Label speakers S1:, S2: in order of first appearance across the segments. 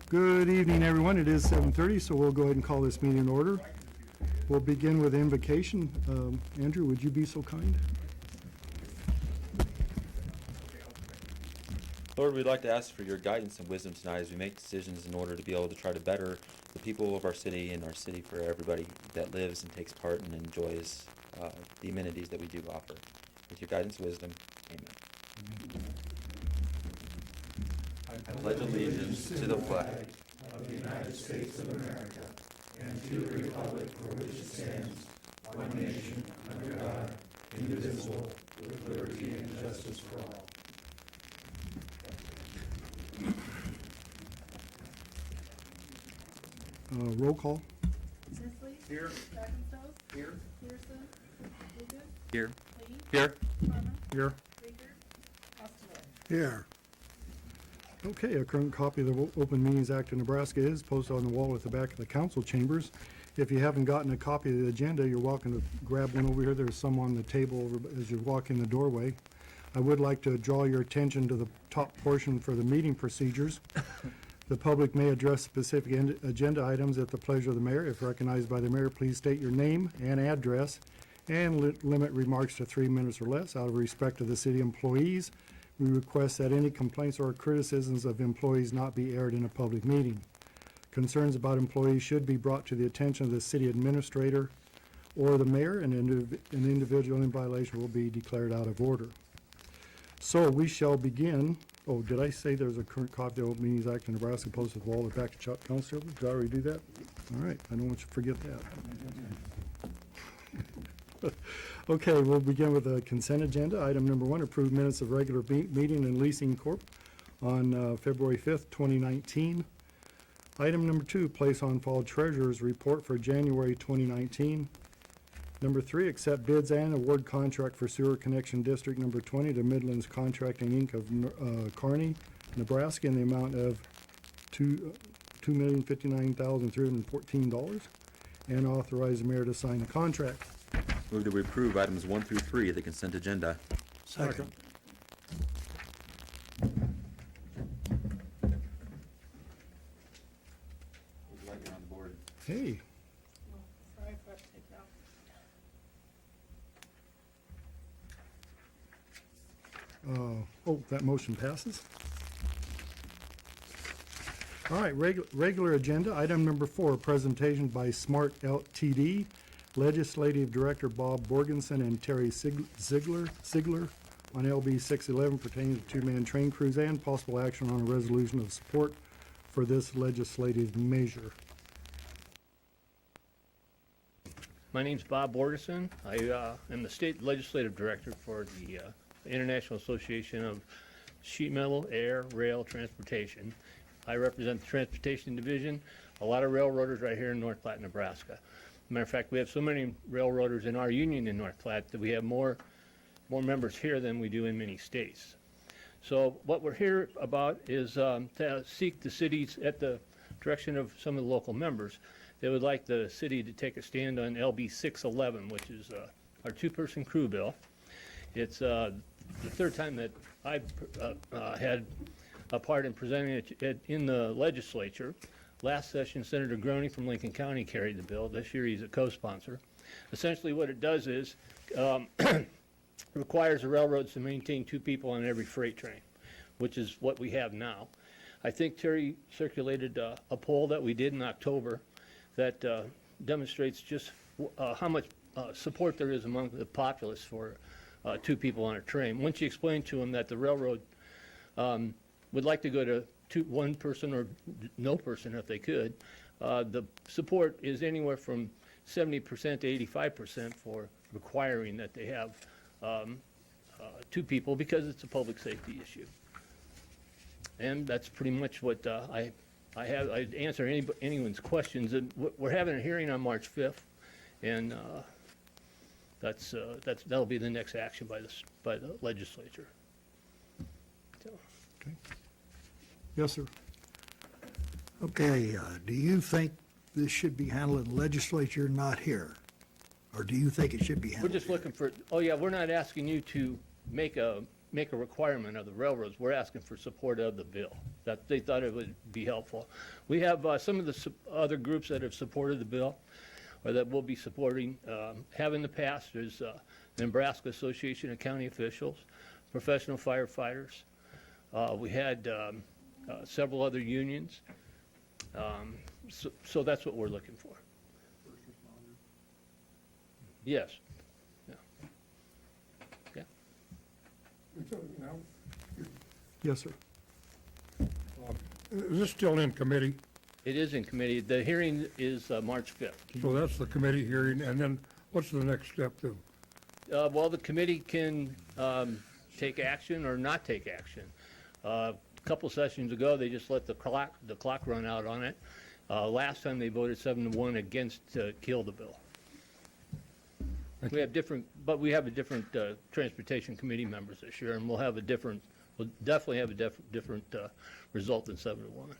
S1: Good evening, everyone. It is 7:30, so we'll go ahead and call this meeting in order. We'll begin with invocation. Andrew, would you be so kind?
S2: Lord, we'd like to ask for your guidance and wisdom tonight as we make decisions in order to be able to try to better the people of our city and our city for everybody that lives and takes part and enjoys the amenities that we do offer. With your guidance and wisdom, amen. I pledge allegiance to the flag
S3: of the United States of America and to the republic for which it stands, one nation, under God, indivisible, with liberty and justice for all.
S1: Roll call.
S4: Sisley.
S2: Here.
S4: Dragonsdale.
S2: Here.
S4: Peterson. Lucas.
S2: Here.
S4: Lee.
S2: Here.
S4: Thomas.
S1: Here.
S4: Baker. Costello.
S1: Here. Okay, a current copy of the Open Meetings Act of Nebraska is posted on the wall at the back of the council chambers. If you haven't gotten a copy of the agenda, you're welcome to grab one over here. There's some on the table as you walk in the doorway. I would like to draw your attention to the top portion for the meeting procedures. The public may address specific agenda items at the pleasure of the mayor. If recognized by the mayor, please state your name and address and limit remarks to 3 minutes or less. Out of respect to the city employees, we request that any complaints or criticisms of employees not be aired in a public meeting. Concerns about employees should be brought to the attention of the city administrator or the mayor, and an individual in violation will be declared out of order. So we shall begin. Oh, did I say there's a current copy of the Open Meetings Act of Nebraska posted at the wall at the back of council? Did I already do that? All right, I don't want you to forget that. Okay, we'll begin with the consent agenda. Item number 1, approved minutes of regular meeting in Leasing Corp. on February 5th, 2019. Item number 2, place on file treasurer's report for January 2019. Number 3, accept bids and award contract for sewer connection district number 20 to Midlands Contracting Inc. of Kearney, Nebraska in the amount of $2,059,314 and authorize the mayor to sign the contract.
S2: Move that we approve items 1 through 3 of the consent agenda.
S3: Second.
S2: Would you like it on the board?
S1: Hey,
S4: Oh, sorry, I forgot to take it out.
S1: that motion passes. All right, regular agenda, item number 4, presentation by Smart Ltd., Legislative Director Bob Borgensen and Terry Ziegler on LB 611 pertaining to two-man train crews and possible action on a resolution of support for this legislative measure.
S5: My name's Bob Borgeson. I am the State Legislative Director for the International Association of Sheet Metal, Air, Rail, Transportation. I represent the Transportation Division, a lot of railroaders right here in North Platte, Nebraska. Matter of fact, we have so many railroaders in our union in North Platte that we have more members here than we do in many states. So what we're here about is to seek the cities, at the direction of some of the local members, they would like the city to take a stand on LB 611, which is our two-person crew bill. It's the third time that I've had a part in presenting it in the legislature. Last session, Senator Groney from Lincoln County carried the bill. This year, he's a co-sponsor. Essentially, what it does is requires the railroads to maintain 2 people on every freight train, which is what we have now. I think Terry circulated a poll that we did in October that demonstrates just how much support there is among the populace for 2 people on a train. Once you explain to them that the railroad would like to go to 1 person or no person if they could, the support is anywhere from 70% to 85% for requiring that they have 2 people because it's a public safety issue. And that's pretty much what I have. I'd answer anyone's questions. And we're having a hearing on March 5th, and that'll be the next action by the legislature. So.
S1: Okay. Yes, sir.
S3: Okay, do you think this should be handled in the legislature, not here? Or do you think it should be
S5: We're
S3: handled
S5: just
S3: here?
S5: looking for, oh yeah, we're not asking you to make a make a requirement of the railroads. We're asking for support of the bill. That they thought it would be helpful. We have some of the other groups that have supported the bill, or that will be supporting, have in the past. There's the Nebraska Association of County Officials, professional firefighters. We had several other unions. So that's what we're looking for. Yes. Yeah. Yeah.
S1: Yes, sir.
S6: Is this still in committee?
S5: It is in committee. The hearing is March 5th.
S6: So that's the committee hearing, and then what's the next step then?
S5: Well, the committee can take action or not take action. A couple sessions ago, they just let the clock run out on it. Last time they voted 7-1 against to kill the bill. We have different transportation committee members this year, and we'll definitely have a different result than 7-1.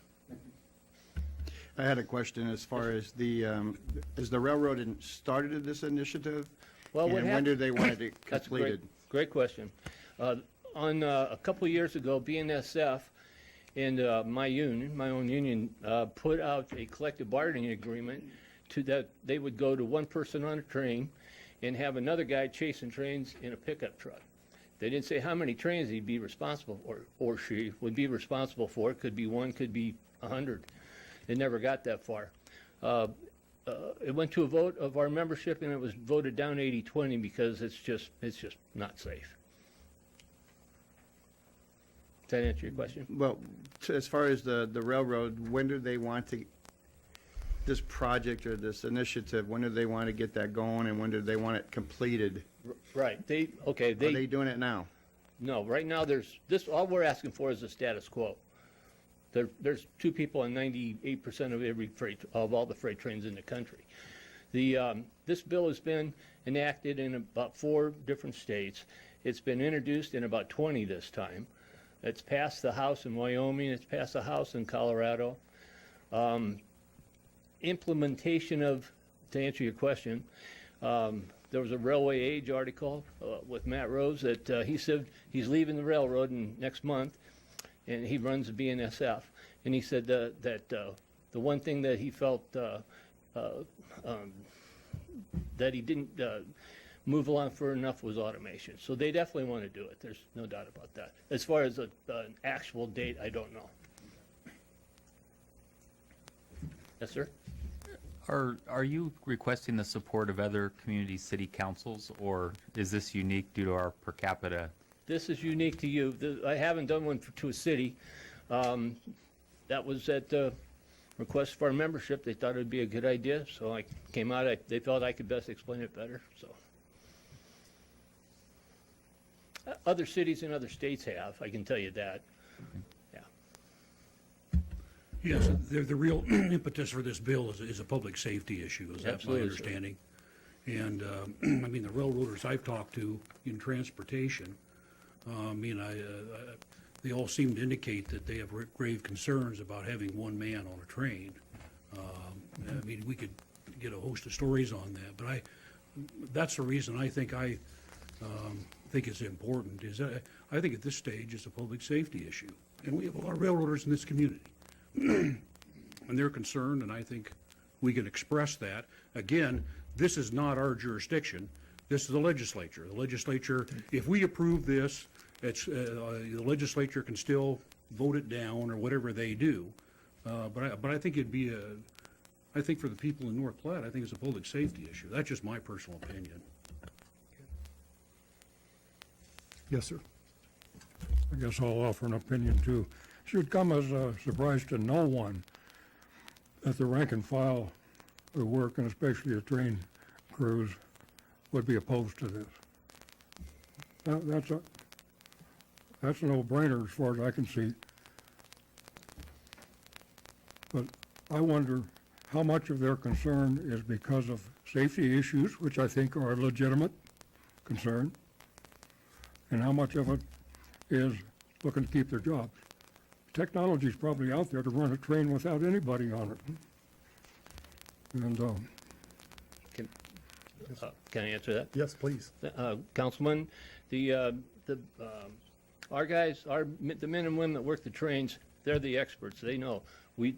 S7: I had a question as far as is the railroad started this initiative?
S5: Well, what
S7: And when
S5: happened?
S7: do they want it
S5: That's a
S7: completed?
S5: great question. On a couple of years ago, BNSF and my own union, put out a collective bargaining agreement that they would go to one person on a train and have another guy chasing trains in a pickup truck. They didn't say how many trains he'd be responsible for, or she would be responsible for. It could be one, could be 100. They never got that far. It went to a vote of our membership, and it was voted down 80-20 because it's just not safe. Does that answer your question?
S7: Well, as far as the railroad, when do they want this project or this initiative, when do they want to get that going, and when do they want it completed?
S5: Right.
S7: Are they doing it now?
S5: No, right now all we're asking for is the status quo. There's 2 people on 98% of all the freight trains in the country. This bill has been enacted in about 4 different states. It's been introduced in about 20 this time. It's passed the House in Wyoming. It's passed the House in Colorado. Implementation to answer your question, there was a Railway Age article with Matt Rose that he said he's leaving the railroad next month, and he runs the BNSF. And he said that the one thing that he felt that he didn't move along for enough was automation. So they definitely want to do it. There's no doubt about that. As far as an actual date, I don't know. Yes, sir?
S8: Are you requesting the support of other community city councils, or is this unique due to our per capita?
S5: This is unique to you. I haven't done one to a city. That was at the request for our membership. They thought it would be a good idea, so I came out. They felt I could best explain it better. So other cities and other states have, I can tell you that. Yeah.
S9: Yes, the real impetus for this bill is a public safety issue, is that my
S5: Absolutely, sir.
S9: understanding? And, I mean, the railroaders I've talked to in transportation, they all seem to indicate that they have grave concerns about having one man on a train. I mean, we could get a host of stories on that, but that's the reason I think think it's important, is that I think at this stage it's a public safety issue. And we have a lot of railroaders in this community. And they're concerned, and I think we can express that. Again, this is not our jurisdiction. This is the legislature. The legislature, if we approve this, the legislature can still vote it down or whatever they do. But I think I think for the people in North Platte, I think it's a public safety issue. That's just my personal opinion.
S1: Yes, sir.
S6: I guess I'll offer an opinion too. It should come as a surprise to no one that the rank and file who work, and especially the train crews, would be opposed to this. That's a no-brainer as far as I can see. But I wonder how much of their concern is because of safety issues, which I think are a legitimate concern, and how much of it is looking to keep their jobs. Technology's probably out there to run a train without anybody on it. And
S5: Can I answer that?
S1: Yes, please.
S5: Councilman, the Our guys, the men and women that work the trains, they're the experts. They know. We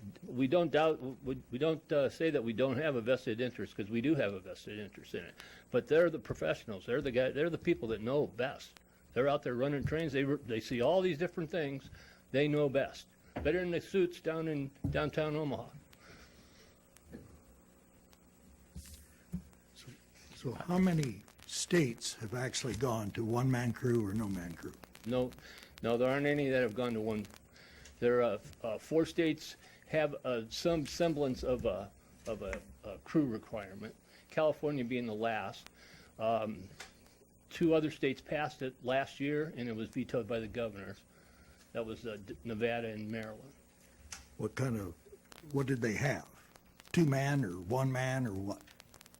S5: don't doubt, we don't say that we don't have a vested interest, because we do have a vested interest in it. But they're the professionals. They're the people that know best. They're out there running trains. They see all these different things. They know best. Better than the suits down in downtown Omaha.
S3: So how many states have actually gone to one-man crew or no-man crew?
S5: No, there aren't any that have gone to one. There are 4 states have some semblance of a crew requirement. California being the last. 2 other states passed it last year, and it was vetoed by the governors. That was Nevada and Maryland.
S3: What did they have? 2-man or 1-man or what?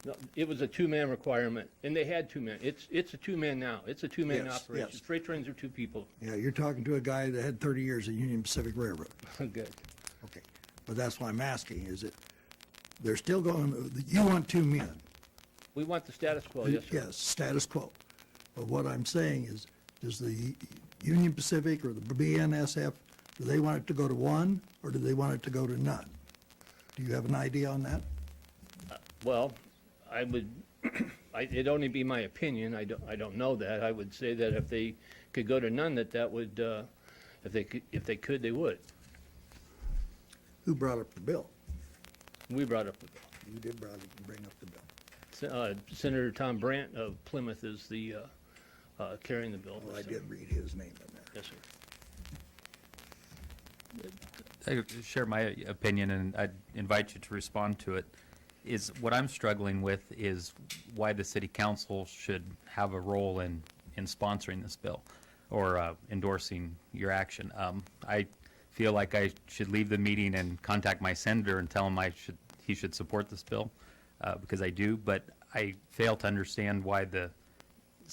S5: No, it was a 2-man requirement, and they had 2 men. It's a 2-man now. It's a 2-man
S3: Yes,
S5: operation.
S3: yes.
S5: Freight trains are 2 people.
S3: Yeah, you're talking to a guy that had 30 years at Union Pacific Railroad.
S5: Good.
S3: Okay, but that's why I'm asking, is it, they're still going, you want 2 men?
S5: We want the status quo, yes, sir.
S3: Yes, status quo. But what I'm saying is, does the Union Pacific or the BNSF, do they want it to go to 1, or do they want it to go to none? Do you have an idea on that?
S5: Well, I would, it'd only be my opinion. I don't know that. I would say that if they could go to none, that would, if they could, they would.
S3: Who brought up the bill?
S5: We brought up the bill.
S3: You did bring up the bill.
S5: Senator Tom Brandt of Plymouth is the, carrying the bill.
S3: Well, I did read his name in there.
S5: Yes, sir.
S8: I share my opinion, and I'd invite you to respond to it. Is what I'm struggling with is why the city council should have a role in sponsoring this bill or endorsing your action. I feel like I should leave the meeting and contact my senator and tell him he should support this bill, because I do, but I fail to understand why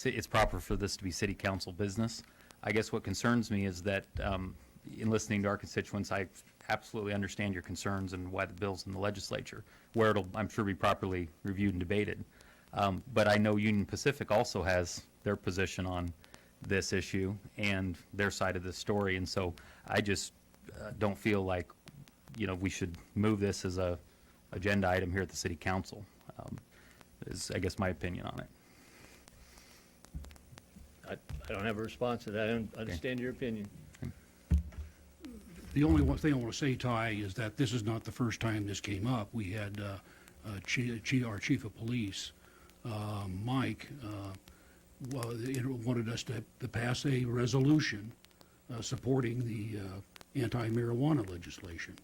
S8: it's proper for this to be city council business. I guess what concerns me is that in listening to our constituents, I absolutely understand your concerns and why the bill's in the legislature, where it'll, I'm sure, be properly reviewed and debated. But I know Union Pacific also has their position on this issue and their side of the story, and so I just don't feel like, we should move this as a agenda item here at the city council, is, I guess, my opinion on it.
S5: I don't have a response to that. I don't understand your opinion.
S9: The only one thing I want to say, Ty, is that this is not the first time this came up. We had our chief of police, Mike, wanted us to pass a resolution supporting the anti-marijuana legislation.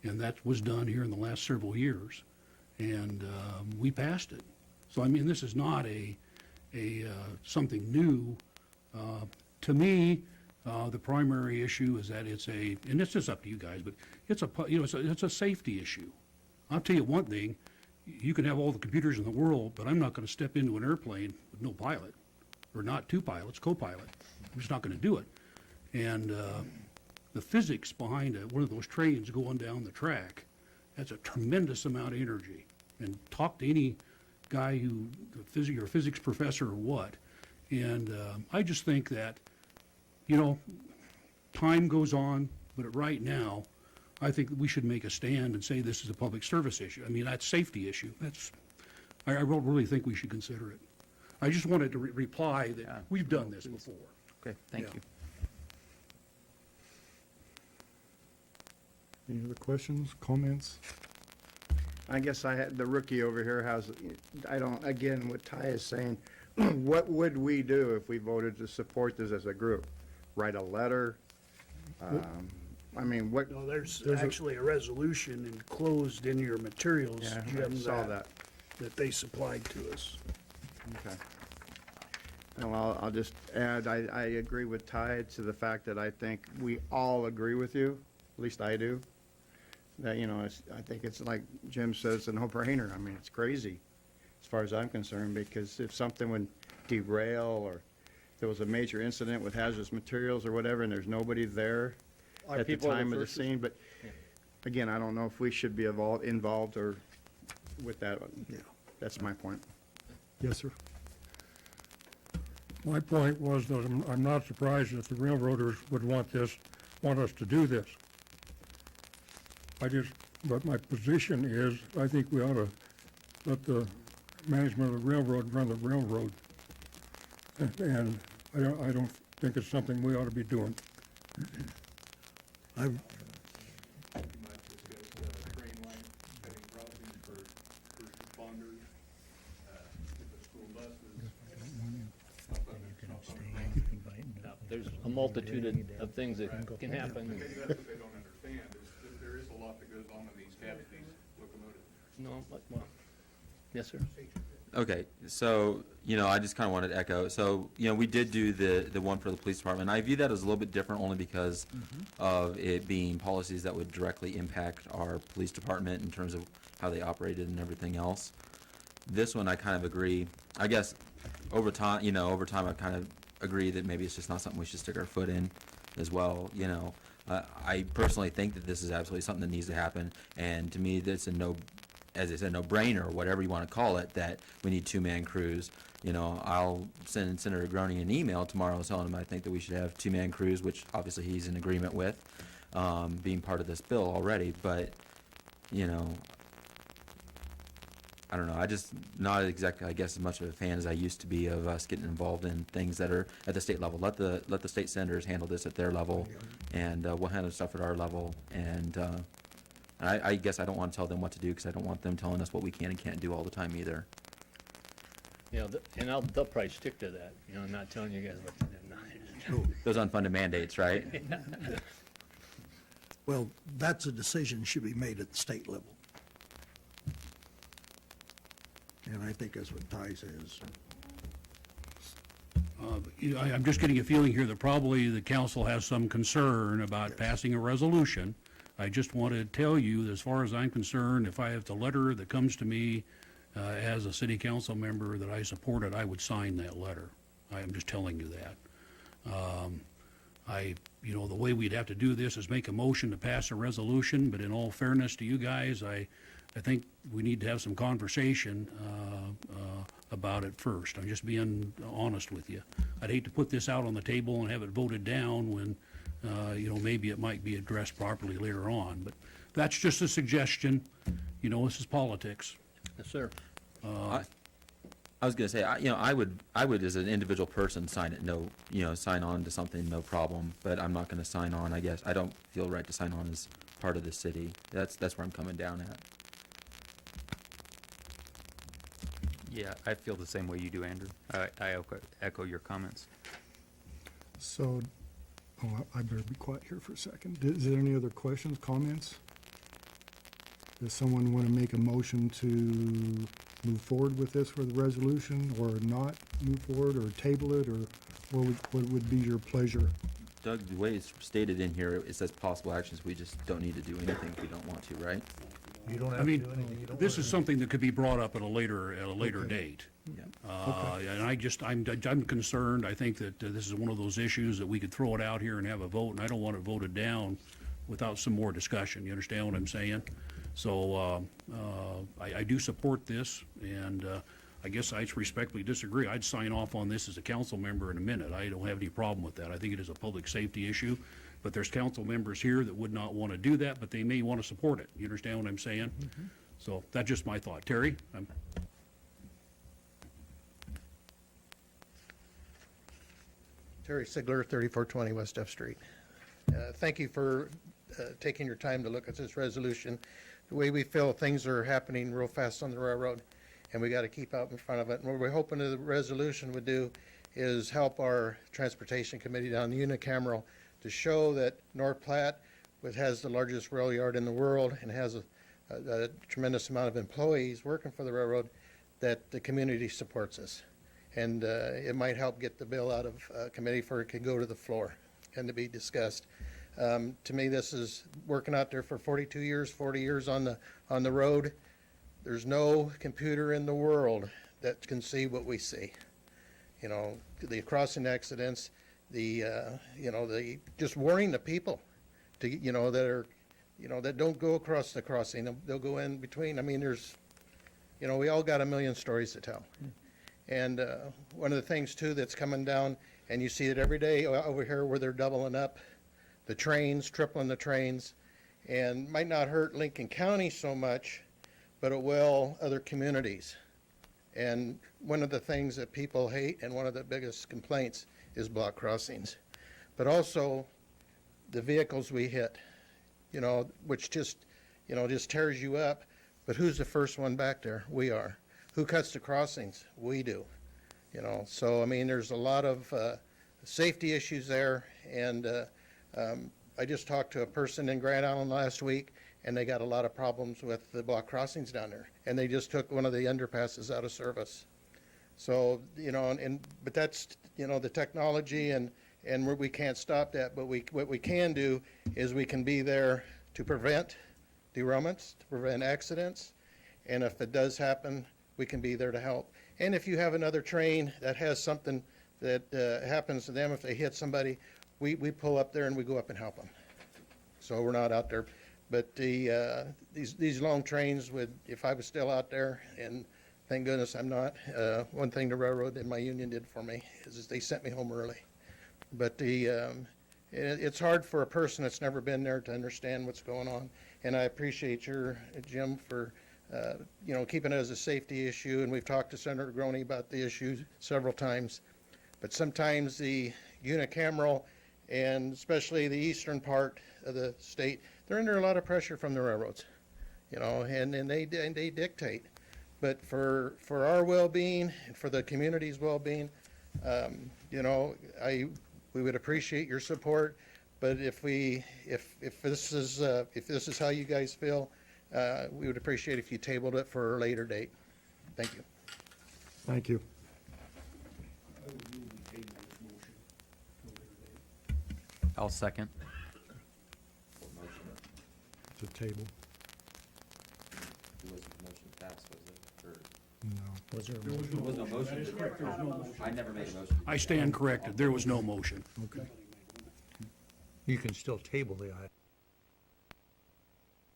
S9: And that was done here in the last several years. And we passed it. So, I mean, this is not something new. To me, the primary issue is that and it's just up to you guys, but it's a safety issue. I'll tell you one thing, you can have all the computers in the world, but I'm not going to step into an airplane with no pilot, or not 2 pilots, co-pilot. I'm just not going to do it. And the physics behind one of those trains going down the track, that's a tremendous amount of energy. And talk to any guy or physics professor or what, and I just think that, time goes on, but right now, I think we should make a stand and say this is a public service issue. I mean, that's a safety issue. I really think we should consider it. I just wanted to reply that we've done this before.
S8: Okay, thank
S3: Yeah.
S8: you.
S1: Any other questions, comments?
S7: I guess the rookie over here again, what Ty is saying, what would we do if we voted to support this as a group? Write a letter? I mean, what?
S9: No, there's
S1: There's a-
S9: actually a resolution enclosed in your materials,
S7: Yeah,
S9: Jim,
S7: I saw that.
S9: that they supplied to us.
S7: Okay. Well, I'll just add, I agree with Ty to the fact that I think we all agree with you, at least I do, that, I think it's like Jim says, a no-brainer. I mean, it's crazy as far as I'm concerned, because if something would derail or there was a major incident with hazardous materials or whatever, and there's nobody there
S5: Our
S7: at the
S5: people are the
S7: time of the
S5: first
S7: scene, but again, I don't know if we should be involved or with that.
S3: Yeah.
S7: That's my point.
S1: Yes, sir.
S6: My point was that I'm not surprised that the railroaders would want us to do this. But my position is, I think we ought to let the management of the railroad run the railroad. And I don't think it's something we ought to be doing.
S3: I've,
S10: might discuss train line, cutting crossings for first responders, if the school buses.
S5: Now, there's a multitude of things that can happen.
S10: Maybe that's what they don't understand, is that there is a lot that goes on in these cabs, these locomotives.
S5: No, well, yes, sir.
S2: Okay, so, I just kind of wanted to echo, so, we did do the one for the police department. I view that as a little bit different only because of it being policies that would directly impact our police department in terms of how they operated and everything else. This one, I kind of agree. I guess over time, I kind of agree that maybe it's just not something we should stick our foot in as well, I personally think that this is absolutely something that needs to happen, and to me, that's as I said, no-brainer, or whatever you want to call it, that we need two-man crews. I'll send Senator Groney an email tomorrow telling him I think that we should have two-man crews, which obviously he's in agreement with, being part of this bill already, but, I don't know, I just not exactly, I guess, as much of a fan as I used to be of us getting involved in things that are at the state level. Let the state senators handle this at their level, and we'll handle stuff at our level, and I guess I don't want to tell them what to do, because I don't want them telling us what we can and can't do all the time either.
S5: And they'll probably stick to that, not telling you guys what to do.
S2: Those unfunded mandates, right?
S3: well, that's a decision should be made at the state level. And I think that's what Ty says.
S9: I'm just getting a feeling here that probably the council has some concern about passing a resolution. I just want to tell you, that as far as I'm concerned, if I have the letter that comes to me as a city council member that I support it, I would sign that letter. I am just telling you that. The way we'd have to do this is make a motion to pass a resolution, but in all fairness to you guys, I think we need to have some conversation about it first. I'm just being honest with you. I'd hate to put this out on the table and have it voted down when, maybe it might be addressed properly later on. But that's just a suggestion. This is politics.
S5: Yes, sir.
S2: I was gonna say, I would as an individual person sign it, sign on to something, no problem, but I'm not gonna sign on, I guess. I don't feel right to sign on as part of the city. That's where I'm coming down at.
S8: Yeah, I feel the same way you do, Andrew. I echo your comments.
S1: So, I better be quiet here for a second. Is there any other questions, comments? Does someone want to make a motion to move forward with this for the resolution, or not move forward, or table it, or what would be your pleasure?
S2: Doug, the way it's stated in here, it says possible actions, we just don't need to do anything if we don't want to, right?
S10: You don't
S9: I mean, this is something that could be brought up at a later date.
S2: Yeah.
S9: And I'm concerned, I think that this is one of those issues that we could throw it out here and have a vote, and I don't want it voted down without some more discussion. You understand what I'm saying? So, I do support this, and, I guess I respectfully disagree. I'd sign off on this as a council member in a minute. I don't have any problem with that. I think it is a public safety issue, but there's council members here that would not want to do that, but they may want to support it. You understand what I'm saying? So that's just my thought. Terry?
S11: Terry Sigler, 3420 West F Street. Thank you for taking your time to look at this resolution. The way we feel things are happening real fast on the railroad, and we got to keep out in front of it. And what we're hoping the resolution would do is help our Transportation Committee down unicameral to show that North Platte, which has the largest rail yard in the world and has a tremendous amount of employees working for the railroad, that the community supports us. And it might help get the bill out of committee for it can go to the floor and to be discussed. To me, this is working out there for 42 years, 40 years on the road. There's no computer in the world that can see what we see. The crossing accidents, the just warning the people to, that are, that don't go across the crossing. They'll go in between. I mean, we all got a million stories to tell. And one of the things too that's coming down, and you see it every day over here where they're doubling up the trains, tripling the trains, and might not hurt Lincoln County so much, but it will other communities. And one of the things that people hate and one of the biggest complaints is block crossings. But also the vehicles we hit, you know, which just, you know, just tears you up. But who's the first one back there? We are. Who cuts the crossings? We do. You know, so I mean, there's a lot of safety issues there. And I just talked to a person in Grand Island last week, and they got a lot of problems with the block crossings down there. And they just took one of the underpasses out of service. So, you know, but that's, you know, the technology, and we can't stop that. But what we can do is we can be there to prevent derailments, to prevent accidents. And if it does happen, we can be there to help. And if you have another train that has something that happens to them, if they hit somebody, we pull up there and we go up and help them. So we're not out there. But these long trains would, if I was still out there, and thank goodness I'm not, one thing the railroad and my union did for me is they sent me home early. But it's hard for a person that's never been there to understand what's going on. And I appreciate your, Jim, for you know, keeping it as a safety issue. And we've talked to Senator Groney about the issue several times. But sometimes the unicameral, and especially the eastern part of the state, they're under a lot of pressure from the railroads, you know, and they dictate. But for our well-being and for the community's well-being, you know, we would appreciate your support. But if this is how you guys feel, we would appreciate if you tabled it for a later date. Thank you.
S1: Thank you.
S9: I would move we table this motion till later date.
S8: I'll second.
S1: It's a table.
S2: It wasn't motion passed, was it? Or,
S1: No.
S3: Was there a
S9: There was no
S2: was no
S9: motion.
S2: motion.
S9: That is correct, there was no motion.
S2: I never made a motion.
S9: I stand corrected, there was no motion.
S1: Okay.
S3: You can still table the item.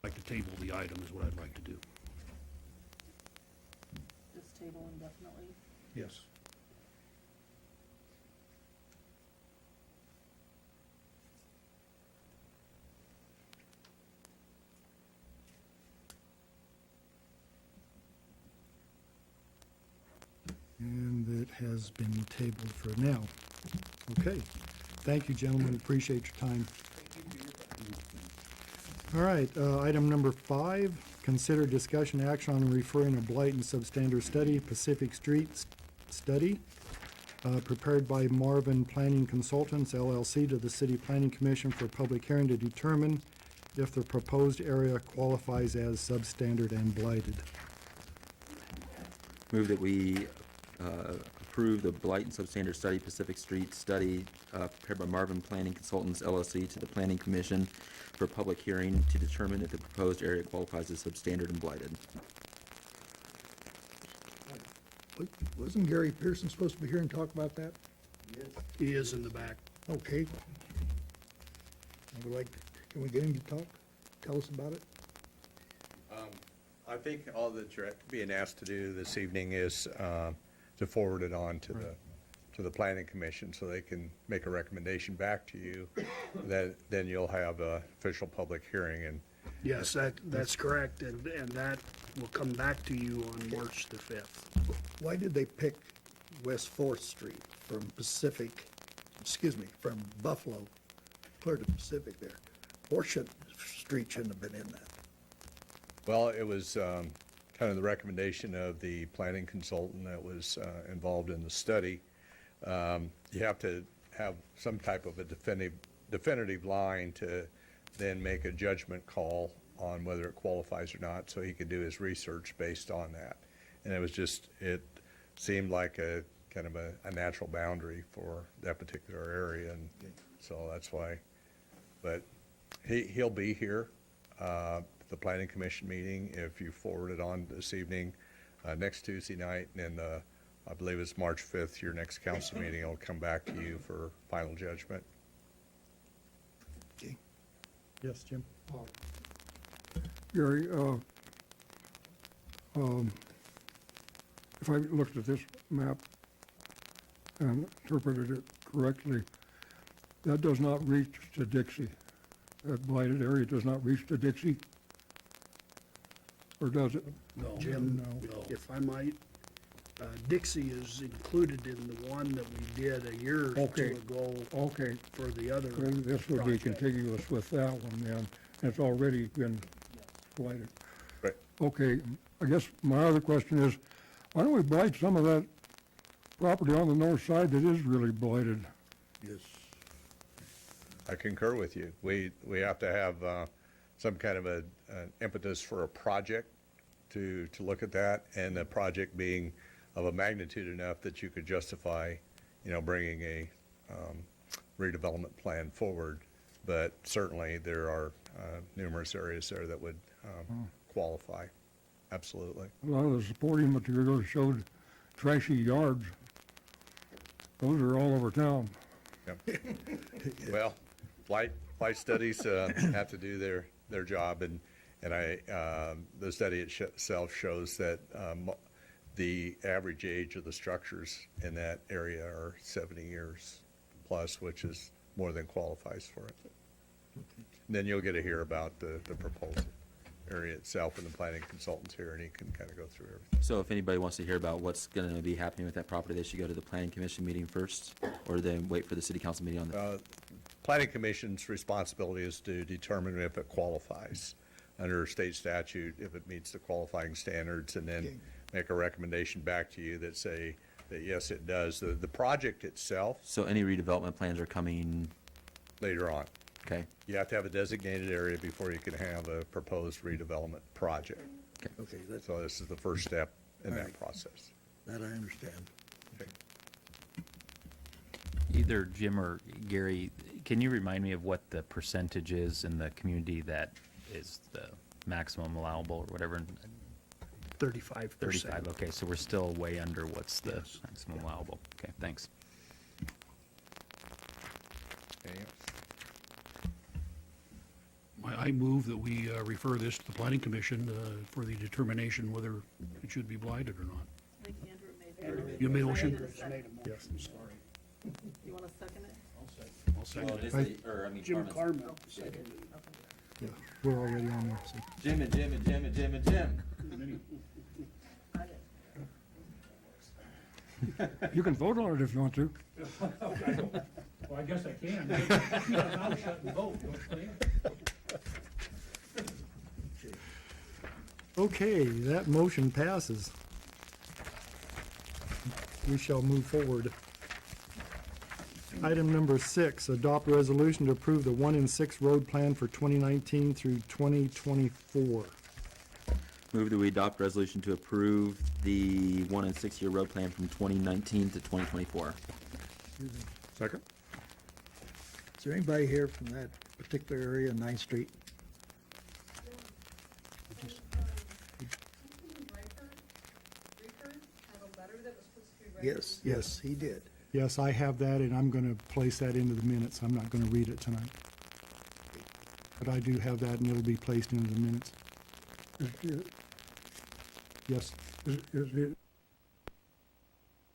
S9: I'd like to table the item is what I'd like to do.
S4: Just table indefinitely.
S9: Yes.
S1: And it has been tabled for now. Okay. Thank you, gentlemen. Appreciate your time. All right, item number 5, consider discussion action on referring a blight and substandard study, Pacific Street study, prepared by Marvin Planning Consultants, LLC, to the City Planning Commission for public hearing to determine if the proposed area qualifies as substandard and blighted.
S2: Move that we approve the blight and substandard study, Pacific Street study, prepared by Marvin Planning Consultants LLC, to the Planning Commission for public hearing to determine if the proposed area qualifies as substandard and blighted.
S3: Wasn't Gary Pearson supposed to be here and talk about that?
S9: He is in the back.
S3: Okay. I would like, can we get him to talk? Tell us about it?
S10: I think all that you're being asked to do this evening is to forward it on to the planning commission so they can make a recommendation back to you. That then you'll have a official public hearing, and
S12: Yes, that's correct, and that will come back to you on March the 5th.
S3: Why did they pick West Fourth Street from from Buffalo, clear to Pacific there? Street shouldn't have been in that.
S10: well, it was kind of the recommendation of the planning consultant that was involved in the study. You have to have some type of a definitive line to then make a judgment call on whether it qualifies or not, so he could do his research based on that. And it seemed like a kind of a natural boundary for that particular area, and so that's why. But he'll be here, the planning commission meeting, if you forward it on this evening, next Tuesday night, and I believe it's March 5th, your next council meeting, it'll come back to you for final judgment.
S3: Okay.
S1: Yes, Jim?
S6: Gary, if I looked at this map and interpreted it correctly, that does not reach to Dixie. That blighted area does not reach to Dixie? Or does it?
S9: No.
S12: Jim,
S9: No.
S12: if I might, Dixie is included in the one that we did a year or
S6: Okay.
S12: two ago
S6: Okay,
S12: for the other
S6: then this would be
S12: project.
S6: contiguous with that one then. It's already been blighted.
S10: Right.
S6: Okay, I guess my other question is, why don't we blight some of that property on the north side that is really blighted?
S3: Yes.
S10: I concur with you. We have to have some kind of an impetus for a project to look at that, and the project being of a magnitude enough that you could justify, bringing a redevelopment plan forward. But certainly, there are numerous areas there that would qualify. Absolutely.
S6: A lot of the supporting material showed trashy yards. Those are all over town.
S10: Yep. Well, flight studies have to do their job, and the study itself shows that the average age of the structures in that area are 70 years plus, which is more than qualifies for it. Then you'll get to hear about the proposed area itself and the planning consultants here, and he can kind of go through everything.
S2: So if anybody wants to hear about what's going to be happening with that property, they should go to the planning commission meeting first, or then wait for the city council meeting on that.
S10: Planning Commission's responsibility is to determine if it qualifies under state statute, if it meets the qualifying standards, and then make a recommendation back to you that say that yes, it does. The project itself,
S2: So any redevelopment plans are coming,
S10: later on,
S2: okay?
S10: you have to have a designated area before you can have a proposed redevelopment project.
S3: Okay, that's,
S10: So this is the first step in
S3: All
S10: that
S3: right.
S10: process.
S3: that I understand.
S8: Either Jim or Gary, can you remind me of what the percentage is in the community that is the maximum allowable or whatever?
S12: 35%.
S8: 35, okay, so we're still way under what's the
S12: Yes.
S8: maximum allowable. Okay, thanks.
S10: Anything else?
S9: I move that we refer this to the planning commission for the determination whether it should be blighted or not.
S4: I think Andrew made the motion.
S9: You made a motion?
S4: Andrew seconded.
S12: Yes.
S4: You want to second it?
S9: I'll second
S2: Well,
S9: it.
S2: it is the- or, I mean,
S12: Jim
S2: Carmen's-
S12: Carmen seconded.
S1: Yeah, we're already on there, so.
S2: Jim and Jim and Jim and Jim and Jim.
S4: I did.
S6: You can vote on it if you want to.
S9: Well, I guess I can. Now shut and vote,
S1: Okay, that motion passes. We shall move forward. Item number 6, adopt resolution to approve the 1 in 6 road plan for 2019 through 2024.
S2: Move that we adopt resolution to approve the 1 and 6 year road plan from 2019 to 2024.
S10: Second?
S3: Is there anybody here from that particular area on 9th Street? Yes, yes, he did.
S1: Yes, I have that, and I'm going to place that into the minutes. I'm not going to read it tonight. But I do have that, and it'll be placed into the minutes. Yes.
S6: Is it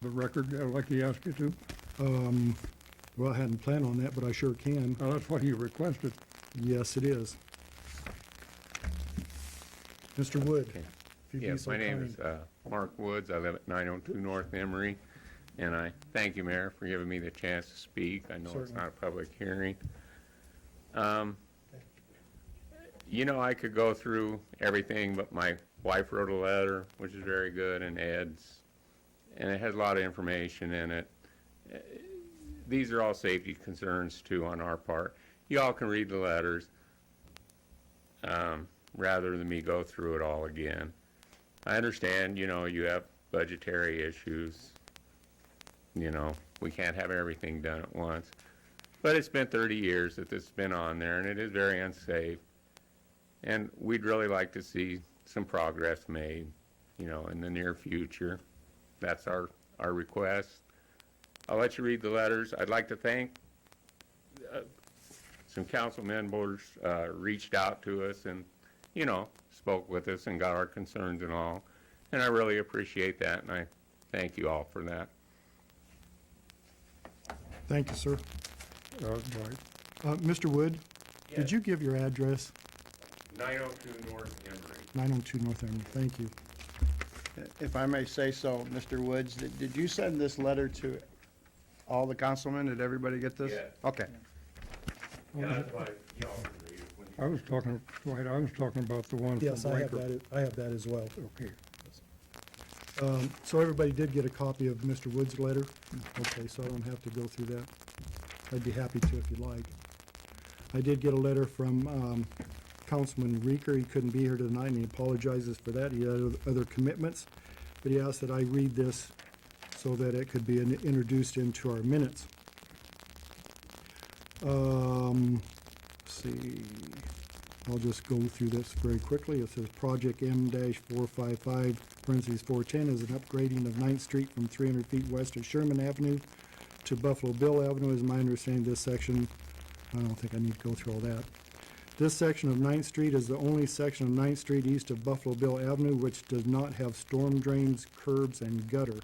S6: the record, like he asked you to?
S1: Well, I hadn't planned on that, but I sure can.
S6: Oh, that's what he requested.
S1: Yes, it is. Mr. Wood?
S2: Okay.
S1: if you'd be
S13: Yes,
S1: so
S13: my name
S1: kind.
S13: is Mark Woods. I live at 902 North Emory, and I thank you, Mayor, for giving me the chance to speak. I know it's
S1: Certainly.
S13: not a public hearing. I could go through everything, but my wife wrote a letter, which is very good, and Ed's, and it has a lot of information in it. These are all safety concerns, too, on our part. You all can read the letters rather than me go through it all again. I understand, you have budgetary issues. We can't have everything done at once. But it's been 30 years that this has been on there, and it is very unsafe. And we'd really like to see some progress made, in the near future. That's our request. I'll let you read the letters. I'd like to thank some council members reached out to us and, spoke with us and got our concerns and all. And I really appreciate that, and I thank you all for that.
S1: Thank you, sir.
S6: Right.
S1: Mr. Wood,
S13: Yes.
S1: did you give your address?
S13: 902 North Emory.
S1: 902 North Avenue. Thank you.
S7: If I may say so, Mr. Woods, did you send this letter to all the councilmen? Did everybody get this?
S13: Yes.
S7: Okay.
S13: That's why y'all can read it when you-
S6: I was talking, Dwight, I was talking about the one from
S1: Yes, I have
S6: Blanker.
S1: that, I have that as well.
S6: Okay.
S1: So everybody did get a copy of Mr. Wood's letter? Okay, so I don't have to go through that. I'd be happy to if you'd like. I did get a letter from Councilman Reeker. He couldn't be here tonight, and he apologizes for that. He had other commitments, but he asked that I read this so that it could be introduced into our minutes. Let's see, I'll just go through this very quickly. It says Project M-455, parentheses 410, is an upgrading of 9th Street from 300 feet west of Sherman Avenue to Buffalo Bill Avenue. Is my understanding this section, I don't think I need to go through all that. This section of 9th Street is the only section of 9th Street east of Buffalo Bill Avenue which does not have storm drains, curbs, and gutter.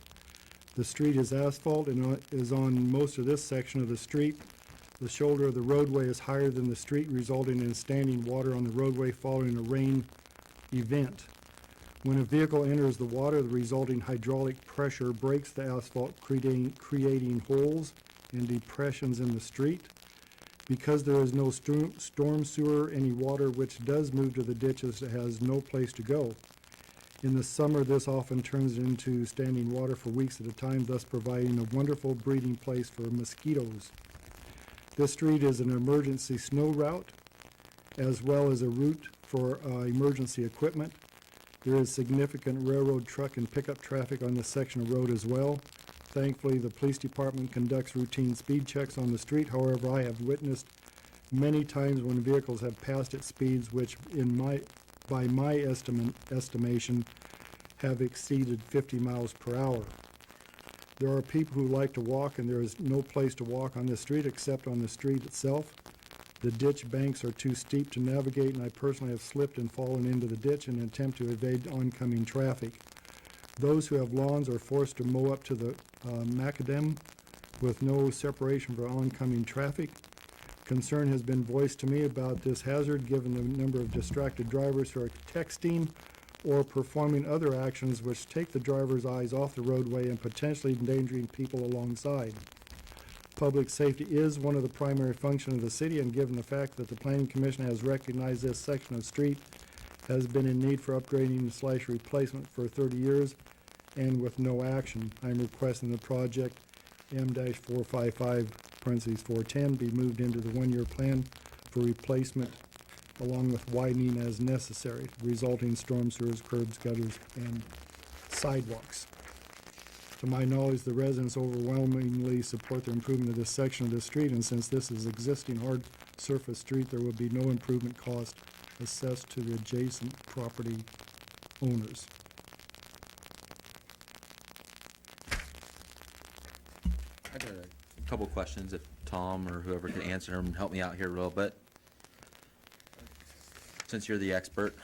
S1: The street is asphalt and is on most of this section of the street. The shoulder of the roadway is higher than the street, resulting in standing water on the roadway following a rain event. When a vehicle enters the water, the resulting hydraulic pressure breaks the asphalt, creating holes and depressions in the street. Because there is no storm sewer, any water which does move to the ditches has no place to go. In the summer, this often turns into standing water for weeks at a time, thus providing a wonderful breeding place for mosquitoes. This street is an emergency snow route, as well as a route for emergency equipment. There is significant railroad truck and pickup traffic on this section of road as well. Thankfully, the police department conducts routine speed checks on the street. However, I have witnessed many times when vehicles have passed at speeds which, by my estimation, have exceeded 50 miles per hour. There are people who like to walk, and there is no place to walk on this street except on the street itself. The ditch banks are too steep to navigate, and I personally have slipped and fallen into the ditch in an attempt to evade oncoming traffic. Those who have lawns are forced to mow up to the macadam with no separation for oncoming traffic. Concern has been voiced to me about this hazard given the number of distracted drivers who are texting or performing other actions which take the driver's eyes off the roadway and potentially endangering people alongside. Public safety is one of the primary functions of the city, and given the fact that the Planning Commission has recognized this section of street has been in need for upgrading / replacement for 30 years and with no action, I am requesting the project M-455, parentheses 410, be moved into the one-year plan for replacement along with widening as necessary, resulting storm sewers, curbs, gutters, and sidewalks. To my knowledge, the residents overwhelmingly support the improvement of this section of the street, and since this is existing hard surface street, there will be no improvement cost assessed to the adjacent property owners.
S2: I got a couple questions if Tom or whoever can answer them and help me out here a little bit, since you're the expert.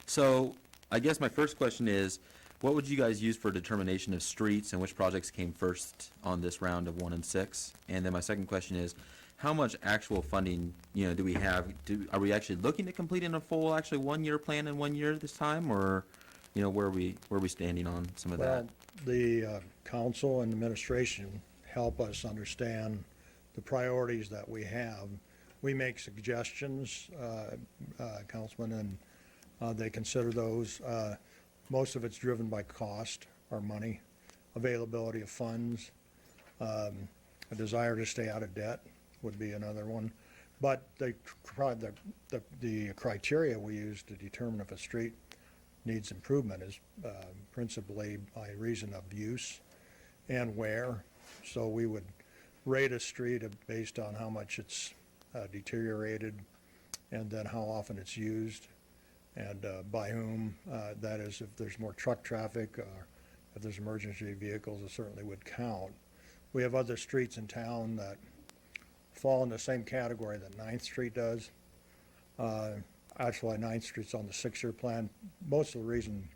S2: So I guess my first question is, what would you guys use for determination of streets and which projects came first on this round of 1 and 6? And then my second question is, how much actual funding, do we have? Are we actually looking to complete in a full, actually 1-year plan in 1 year this time, or, where are we standing on some of that?
S14: Well, the council and administration help us understand the priorities that we have. We make suggestions, Councilman, and they consider those. Most of it's driven by cost or money, availability of funds, a desire to stay out of debt would be another one. But the criteria we use to determine if a street needs improvement is principally by reason of use and where. So we would rate a street based on how much it's deteriorated and then how often it's used and by whom. That is, if there's more truck traffic or if there's emergency vehicles, it certainly would count. We have other streets in town that fall in the same category that 9th Street does. Actually, 9th Street's on the 6-year plan. Most of the reason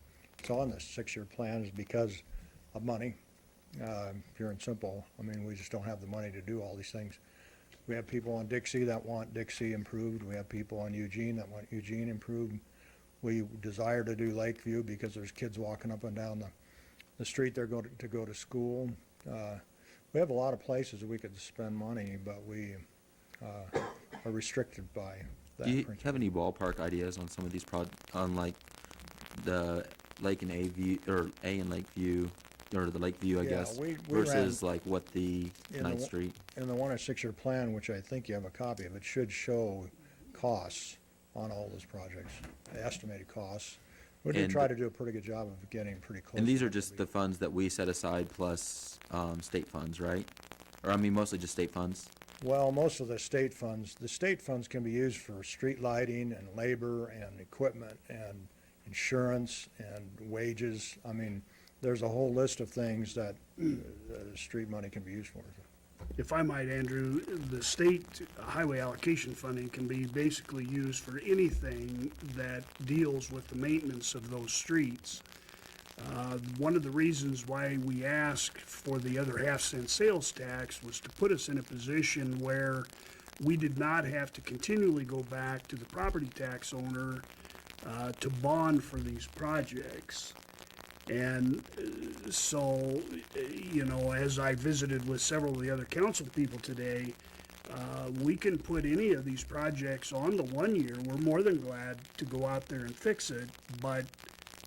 S14: saw in this 6-year plan is because of money. Pure and simple. I mean, we just don't have the money to do all these things. We have people on Dixie that want Dixie improved. We have people on Eugene that want Eugene improved. We desire to do Lakeview because there's kids walking up and down the street they're going to go to school. We have a lot of places that we could spend money, but we are restricted by that
S2: Do you
S14: principle.
S2: have any ballpark ideas on some of these on like the Lake and A view, or A and Lakeview, or the Lakeview, I
S14: Yeah,
S2: guess,
S14: we
S2: versus like what the
S14: In the
S2: Ninth
S14: wa-
S2: Street?
S14: In the 1 or 6-year plan, which I think you have a copy of, it should show costs on all those projects, the estimated costs. We did
S2: And-
S14: try to do a pretty good job of getting pretty close.
S2: And these
S14: to
S2: are
S14: what
S2: just
S14: we-
S2: the funds that we set aside plus state funds, right? Or I mean, mostly just state funds.
S14: Well, most of the state funds can be used for street lighting and labor and equipment and insurance and wages. I mean, there's a whole list of things that street money can be used for.
S12: If I might, Andrew, the state highway allocation funding can be basically used for anything that deals with the maintenance of those streets. One of the reasons why we asked for the other half-cent sales tax was to put us in a position where we did not have to continually go back to the property tax owner to bond for these projects. And so, you know, as I visited with several of the other council people today, we can put any of these projects on the 1 year. We're more than glad to go out there and fix it, but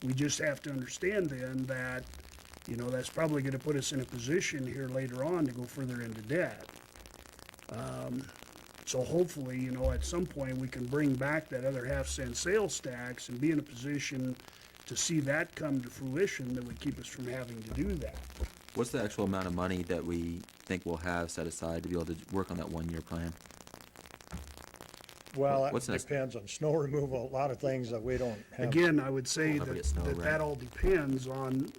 S12: we just have to understand then that, you know, that's probably gonna put us in a position here later on to go further into debt. So hopefully, you know, at some point, we can bring back that other half-cent sales tax and be in a position to see that come to fruition that would keep us from having to do that.
S2: What's the actual amount of money that we think we'll have set aside to be able to work on that 1 year plan?
S14: Well,
S2: What's
S14: that
S2: next?
S14: depends on snow removal, a lot of things that we don't have.
S12: Again, I would say
S2: We'll never
S12: that,
S2: get snow,
S12: that
S2: right?
S12: that all depends on,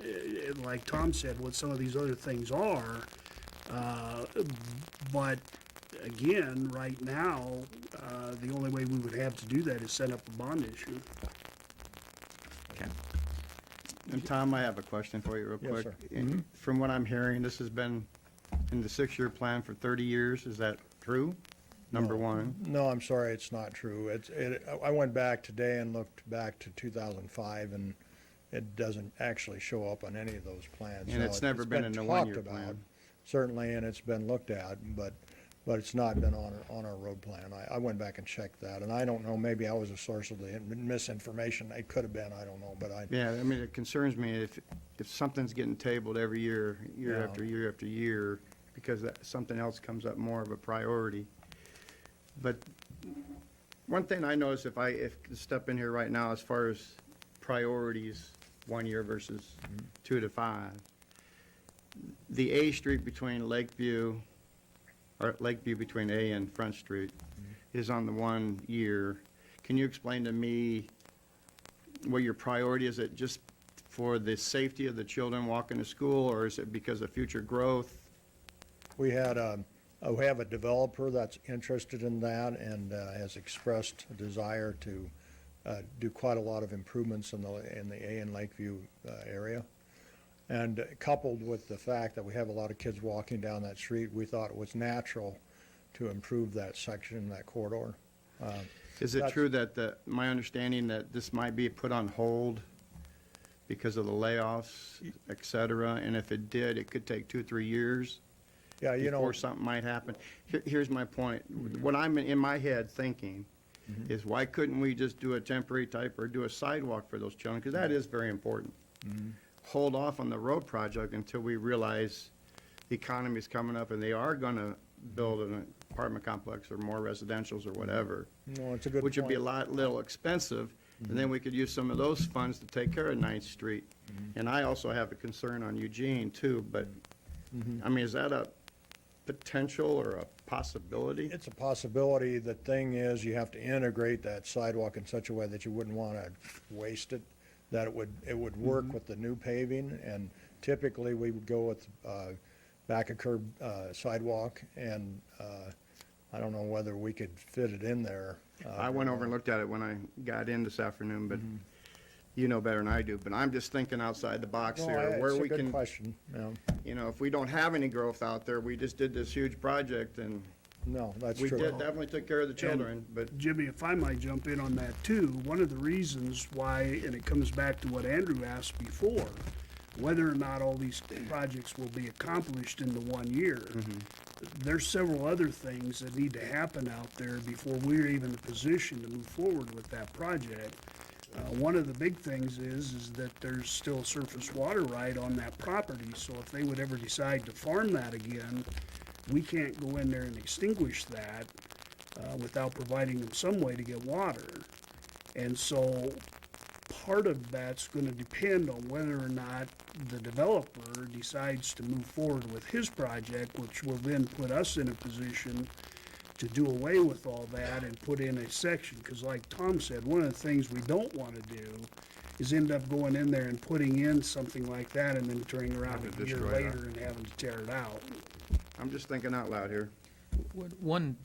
S12: like Tom said, what some of these other things are. But again, right now, the only way we would have to do that is set up a bond issue.
S2: Okay.
S7: And Tom, I have a question for you real
S14: Yes,
S7: quick.
S14: sir.
S7: From what I'm hearing, this has been in the 6-year plan for 30 years. Is that true? Number one.
S14: No, I'm sorry, it's not true. I went back today and looked back to 2005, and it doesn't actually show up on any of those plans.
S7: And
S14: Now,
S7: it's never been in the 1-year
S14: talked about,
S7: plan.
S14: certainly, and it's been looked at, but it's not been on our road plan. I went back and checked that, and I don't know, maybe I was a source of the misinformation. It could have been, I don't know, but
S7: Yeah, I mean, it concerns me if something's getting tabled every year, year
S14: Yeah.
S7: after year after year, because something else comes up more of a priority. But one thing I notice if I step in here right now, as far as priorities, 1 year versus 2 to 5, the A Street between Lakeview, or Lakeview between A and Front Street is on the 1 year. Can you explain to me what your priority is? Is it just for the safety of the children walking to school, or is it because of future growth?
S14: we have a developer that's interested in that and has expressed a desire to do quite a lot of improvements in the A and Lakeview area. And coupled with the fact that we have a lot of kids walking down that street, we thought it was natural to improve that section, that corridor.
S7: Is it
S14: That's-
S7: true that my understanding that this might be put on hold because of the layoffs, et cetera? And if it did, it could take 2 or 3 years
S14: Yeah, you know,
S7: before something might happen. Here's my point. What I'm in my head thinking is why couldn't we just do a temporary type or do a sidewalk for those children? Because that is very important. Hold off on the road project until we realize the economy's coming up and they are going to build an apartment complex or more residentials or whatever,
S14: no, it's a good
S7: which would be a
S14: point.
S7: little expensive. And then we could use some of those funds to take care of 9th Street. And I also have a concern on Eugene too, but, I mean, is that a potential or a possibility?
S14: It's a possibility. The thing is, you have to integrate that sidewalk in such a way that you wouldn't want to waste it, that it would work with the new paving, and typically we would go with back a curb sidewalk, and I don't know whether we could fit it in there.
S7: I went over and looked at it when I got in this afternoon, but You know better than I do, but I'm just thinking outside the box
S14: No,
S7: here, where
S14: it's a
S7: we
S14: good
S7: can,
S14: question, yeah.
S7: you know, if we don't have any growth out there, we just did this huge project and
S14: No, that's
S7: we
S14: true.
S7: did, definitely took care of the children, but
S12: Jimmy, if I might jump in on that too, one of the reasons why, and it comes back to what Andrew asked before, whether or not all these projects will be accomplished in the 1 year. There's several other things that need to happen out there before we're even in a position to move forward with that project. One of the big things is that there's still surface water right on that property, so if they would ever decide to farm that again, we can't go in there and extinguish that without providing them some way to get water. And so part of that's going to depend on whether or not the developer decides to move forward with his project, which will then put us in a position to do away with all that and put in a section. Because like Tom said, one of the things we don't want to do is end up going in there and putting in something like that and then turning around
S7: Have to
S12: a year
S7: destroy it.
S12: later and having to tear it out.
S7: I'm just thinking out loud here.
S8: One,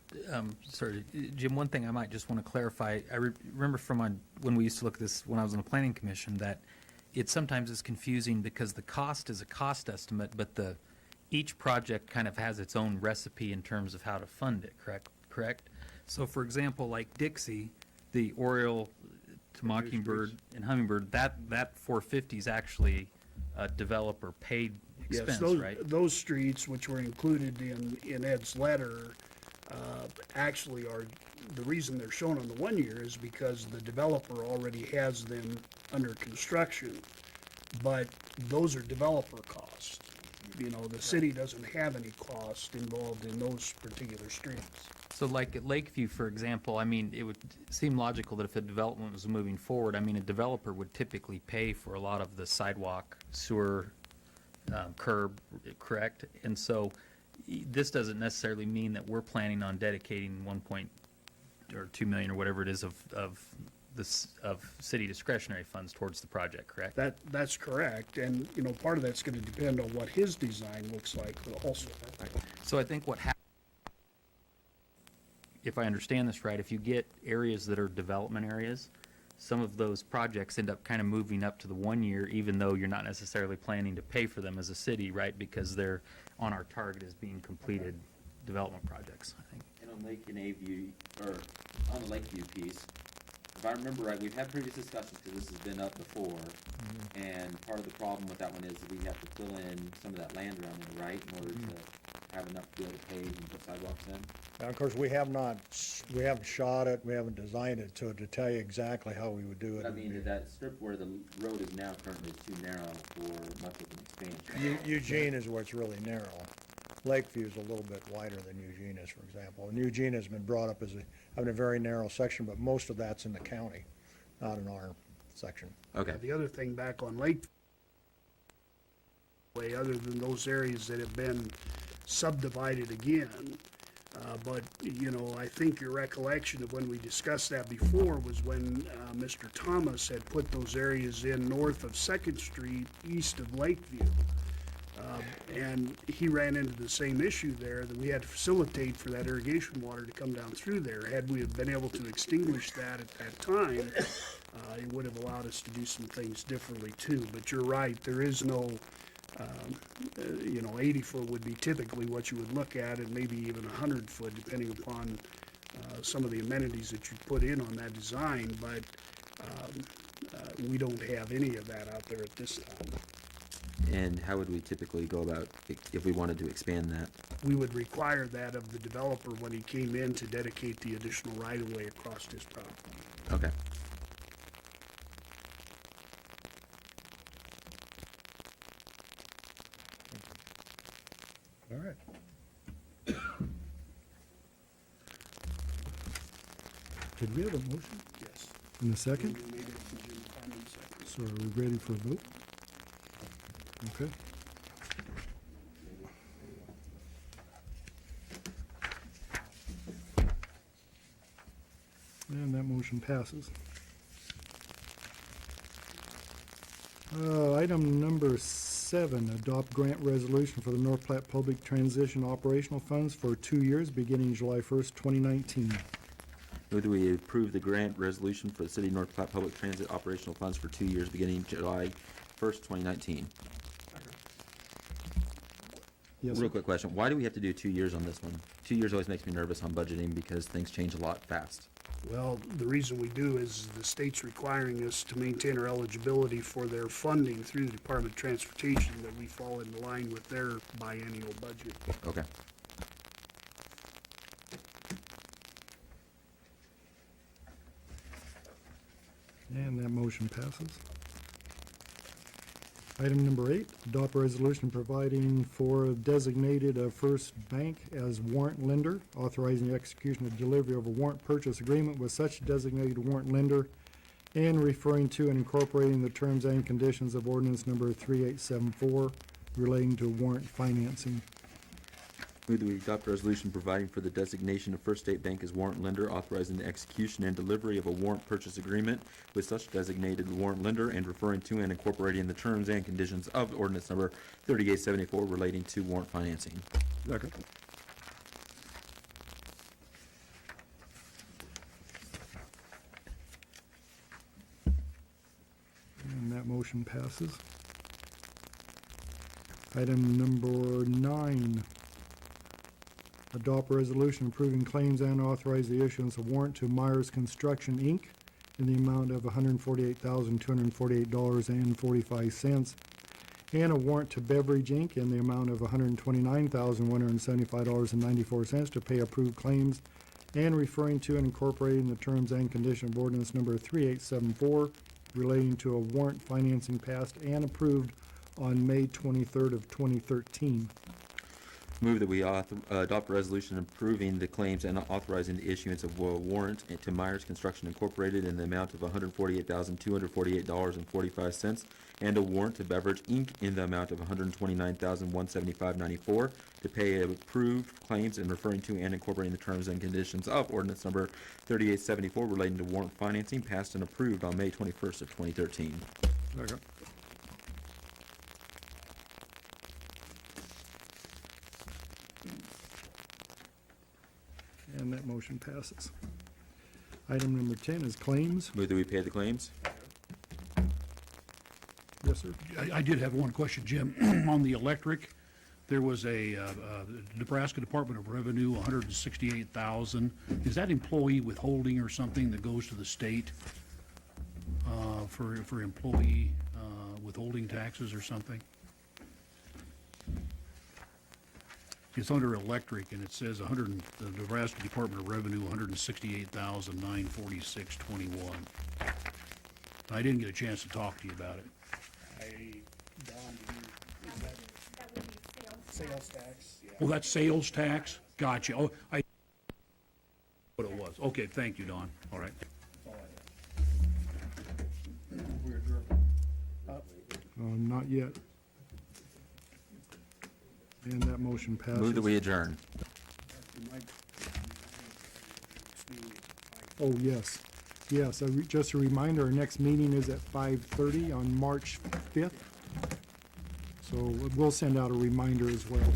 S8: sorry, Jim, one thing I might just want to clarify, I remember from when we used to look at this, when I was on the planning commission, that it sometimes is confusing because the cost is a cost estimate, but each project kind of has its own recipe in terms of how to fund it, correct? So for example, like Dixie, the Oriole to Mockingbird and Hummingbird, that 450 is actually a developer paid expense,
S12: Yes,
S8: right?
S12: those streets, which were included in Ed's letter, actually are, the reason they're shown on the 1 year is because the developer already has them under construction. But those are developer costs. You know, the city doesn't have any cost involved in those particular streets.
S8: So like at Lakeview, for example, I mean, it would seem logical that if a development was moving forward, I mean, a developer would typically pay for a lot of the sidewalk, sewer, curb, correct? And so this doesn't necessarily mean that we're planning on dedicating 2 million or whatever it is of city discretionary funds towards the project, correct?
S12: That's correct, and, you know, part of that's gonna depend on what his design looks like also.
S8: So I think what happens, if I understand this right, if you get areas that are development areas, some of those projects end up kind of moving up to the 1 year, even though you're not necessarily planning to pay for them as a city, right? Because they're on our target as being completed development projects, I think.
S2: And on Lake and View, or on the Lakeview piece, if I remember right, we've had previous discussions, because this has been up before, and part of the problem with that one is that we have to fill in some of that land around there, right, in order to have enough to be able to pave and put sidewalks in?
S14: Now, of course, we haven't shot it, we haven't designed it to tell you exactly how we would do it.
S2: I mean, that strip where the road is now currently is too narrow for much of an expansion.
S14: Eugene is where it's really narrow. Lakeview is a little bit wider than Eugene is, for example. And Eugene has been brought up as having a very narrow section, but most of that's in the county, not in our section.
S2: Okay.
S12: The other thing back on Lake, other than those areas that have been subdivided again, but, you know, I think your recollection of when we discussed that before was when Mr. Thomas had put those areas in north of Second Street, east of Lakeview. And he ran into the same issue there, that we had to facilitate for that irrigation water to come down through there. Had we have been able to extinguish that at that time, it would have allowed us to do some things differently too. But you're right, there is no, 80-foot would be typically what you would look at, and maybe even 100-foot, depending upon some of the amenities that you put in on that design. But we don't have any of that out there at this time.
S2: And how would we typically go about if we wanted to expand that?
S12: We would require that of the developer when he came in to dedicate the additional right-of-way across his property.
S2: Okay.
S14: All right.
S1: Did we have a motion
S12: Yes.
S1: in a second?
S12: We made it from Jim Farman second.
S1: So are we ready for a vote? Okay. And that motion passes. Item number 7, adopt grant resolution for the North Platte Public Transition Operational Funds for 2 years, beginning July 1st, 2019.
S2: Move that we approve the grant resolution for the City of North Platte Public Transit operational funds for 2 years beginning July 1st, 2019.
S1: Yes, sir.
S2: Real quick question. Why do we have to do 2 years on this one? 2 years always makes me nervous on budgeting because things change a lot fast.
S12: Well, the reason we do is the state's requiring us to maintain our eligibility for their funding through the Department of Transportation, that we fall in line with their biennial budget.
S2: Okay.
S1: And that motion passes. Item number 8, adopt a resolution providing for designated First Bank as warrant lender, authorizing the execution of delivery of a warrant purchase agreement with such designated warrant lender, and referring to and incorporating the terms and conditions of ordinance number 3874 relating to warrant financing.
S2: Move that we adopt a resolution providing for the designation of First State Bank as warrant lender, authorizing the execution and delivery of a warrant purchase agreement with such designated warrant lender, and referring to and incorporating the terms and conditions of ordinance number 3874 relating to warrant financing.
S6: Second.
S1: And that motion passes. Item number 9, adopt a resolution approving claims and authorize the issuance of warrant to Myers Construction, Inc. in the amount of $148,248.45, and a warrant to Beverage, Inc. in the amount of $129,175.94 to pay approved claims, and referring to and incorporating the terms and conditions of ordinance number 3874 relating to a warrant financing passed and approved on May 23rd of 2013.
S2: Move that we adopt a resolution approving the claims and authorizing the issuance of a warrant to Myers Construction Incorporated in the amount of $148,248.45, and a warrant to Beverage, Inc. in the amount of $129,175.94 to pay approved claims, and referring to and incorporating the terms and conditions of ordinance number 3874 relating to warrant financing passed and approved on May 21st of 2013.
S6: Second.
S1: And that motion passes. Item number 10 is claims.
S2: Move that we pay the claims.
S1: Yes, sir.
S9: I did have one question, Jim. On the electric, there was a Nebraska Department of Revenue, $168,000. Is that employee withholding or something that goes to the state for employee withholding taxes or something? It's under electric, and it says the Nebraska Department of Revenue, $168,946.21. I didn't get a chance to talk to you about it.
S12: Sales tax.
S9: Oh, that's sales tax? Gotcha. Oh, what it was. Okay, thank you, Don. All right.
S1: Not yet. And that motion passes.
S2: Move that we adjourn.
S1: Oh, yes. Yes, just a reminder, our next meeting is at 5:30 on March 5th. So we'll send out a reminder as well.